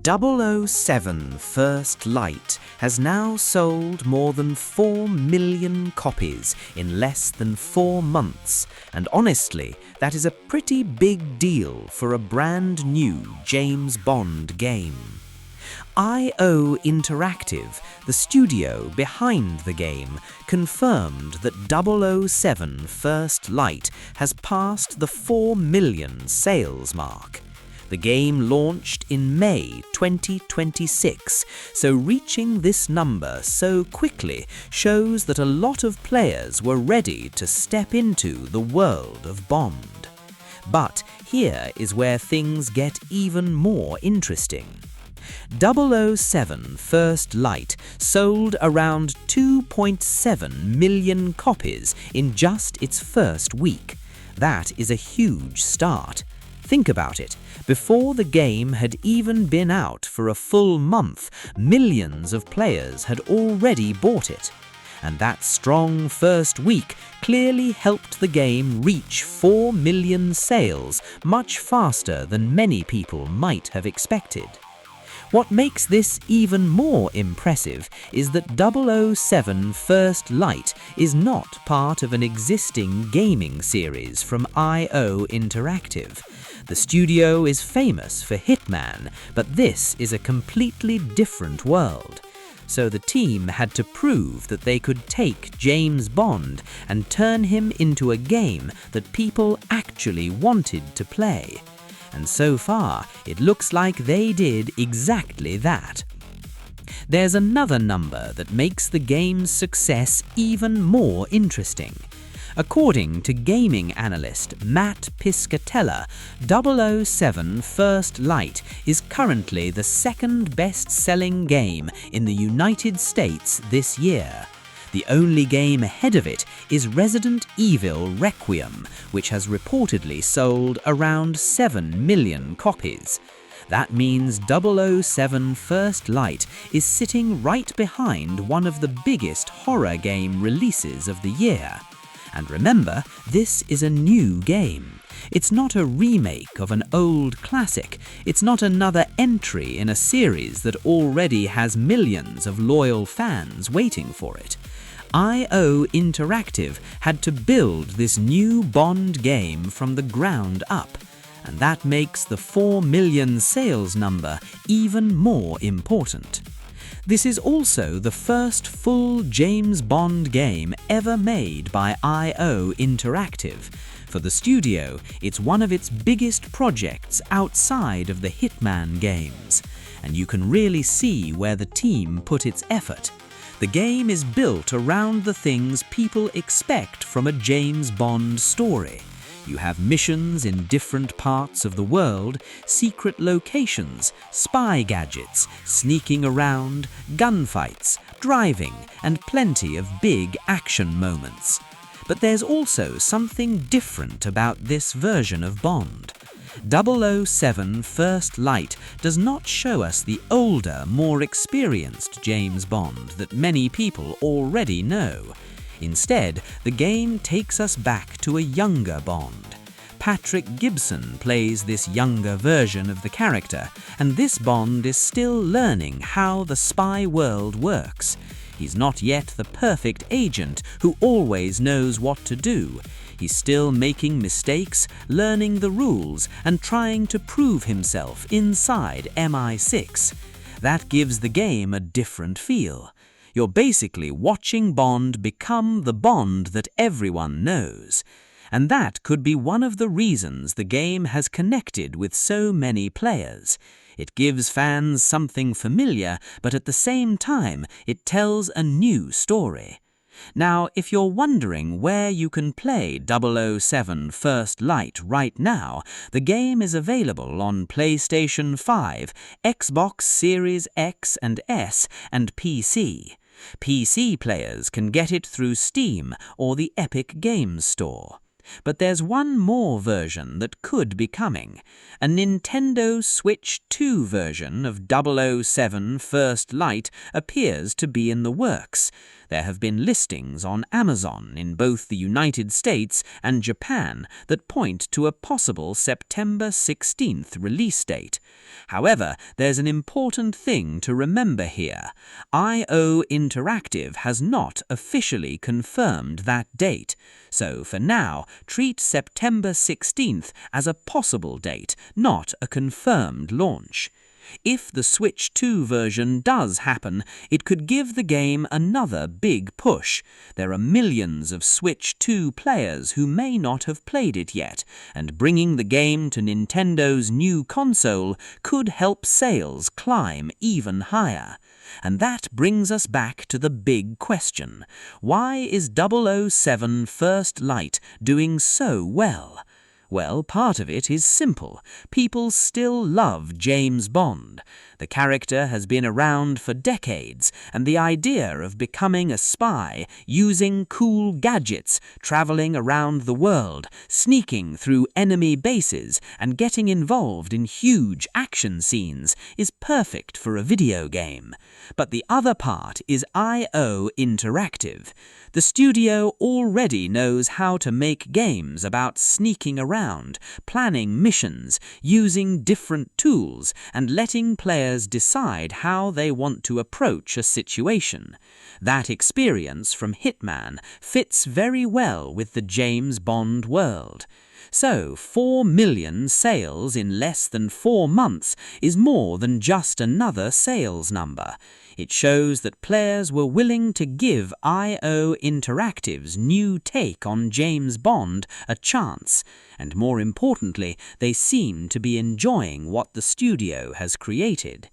007 First Light has now sold more than 4 million copies in less than 4 months, and honestly, that is a pretty big deal for a brand new James Bond game. IO Interactive, the studio behind the game, confirmed that 007 First Light has passed the 4 million sales mark. The game launched in May 2026, so reaching this number so quickly shows that a lot of players were ready to step into the world of Bond. But here is where things get even more interesting. 007 First Light sold around 2.7 million copies in just its first week. That is a huge start. Think about it. Before the game had even been out for a full month, millions of players had already bought it. And that strong first week clearly helped the game reach 4 million sales much faster than many people might have expected. What makes this even more impressive is that 007 First Light is not part of an existing gaming series from IO Interactive. The studio is famous for Hitman, but this is a completely different world. So the team had to prove that they could take James Bond and turn him into a game that people actually wanted to play. And so far, it looks like they did exactly that. There's another number that makes the game's success even more interesting. According to gaming analyst Matt Piscatella, 007 First Light is currently the second best-selling game in the United States this year. The only game ahead of it is Resident Evil Requiem, which has reportedly sold around 7 million copies. That means 007 First Light is sitting right behind one of the biggest horror game releases of the year. And remember, this is a new game. It's not a remake of an old classic. It's not another entry in a series that already has millions of loyal fans waiting for it. IO Interactive had to build this new Bond game from the ground up, and that makes the 4 million sales number even more important. This is also the first full James Bond game ever made by IO Interactive. For the studio, it's one of its biggest projects outside of the Hitman games, and you can really see where the team put its effort. The game is built around the things people expect from a James Bond story. You have missions in different parts of the world, secret locations, spy gadgets, sneaking around, gunfights, driving, and plenty of big action moments. But there's also something different about this version of Bond. 007 First Light does not show us the older, more experienced James Bond that many people already know. Instead, the game takes us back to a younger Bond. Patrick Gibson plays this younger version of the character, and this Bond is still learning how the spy world works. He's not yet the perfect agent who always knows what to do. He's still making mistakes, learning the rules, and trying to prove himself inside MI6. That gives the game a different feel. You're basically watching Bond become the Bond that everyone knows. And that could be one of the reasons the game has connected with so many players. It gives fans something familiar, but at the same time, it tells a new story. Now, if you're wondering where you can play 007 First Light right now, the game is available on PlayStation 5, Xbox Series X and S, and PC. PC players can get it through Steam or the Epic Games Store. But there's one more version that could be coming. A Nintendo Switch 2 version of 007 First Light appears to be in the works. There have been listings on Amazon in both the United States and Japan that point to a possible September 16th release date. However, there's an important thing to remember here. IO Interactive has not officially confirmed that date, so for now, treat September 16th as a possible date, not a confirmed launch. If the Switch 2 version does happen, it could give the game another big push. There are millions of Switch 2 players who may not have played it yet, and bringing the game to Nintendo's new console could help sales climb even higher. And that brings us back to the big question. Why is 007 First Light doing so well? Well, part of it is simple. People still love James Bond. The character has been around for decades, and the idea of becoming a spy, using cool gadgets, traveling around the world, sneaking through enemy bases, and getting involved in huge action scenes is perfect for a video game. But the other part is IO Interactive. The studio already knows how to make games about sneaking around, planning missions, using different tools, and letting players decide how they want to approach a situation. That experience from Hitman fits very well with the James Bond world. So, 4 million sales in less than 4 months is more than just another sales number. It shows that players were willing to give IO Interactive's new take on James Bond a chance, and more importantly, they seem to be enjoying what the studio has created.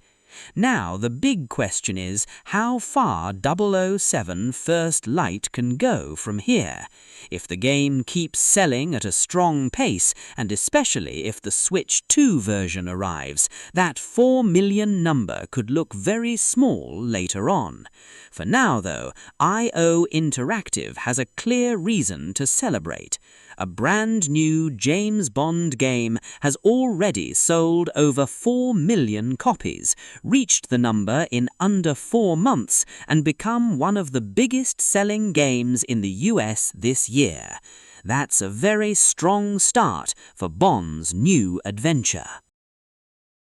Now, the big question is how far 007 First Light can go from here. If the game keeps selling at a strong pace, and especially if the Switch 2 version arrives, that 4 million number could look very small later on. For now, though, IO Interactive has a clear reason to celebrate. A brand new James Bond game has already sold over 4 million copies, reached the number in under 4 months, and become one of the biggest selling games in the US this year. That's a very strong start for Bond's new adventure.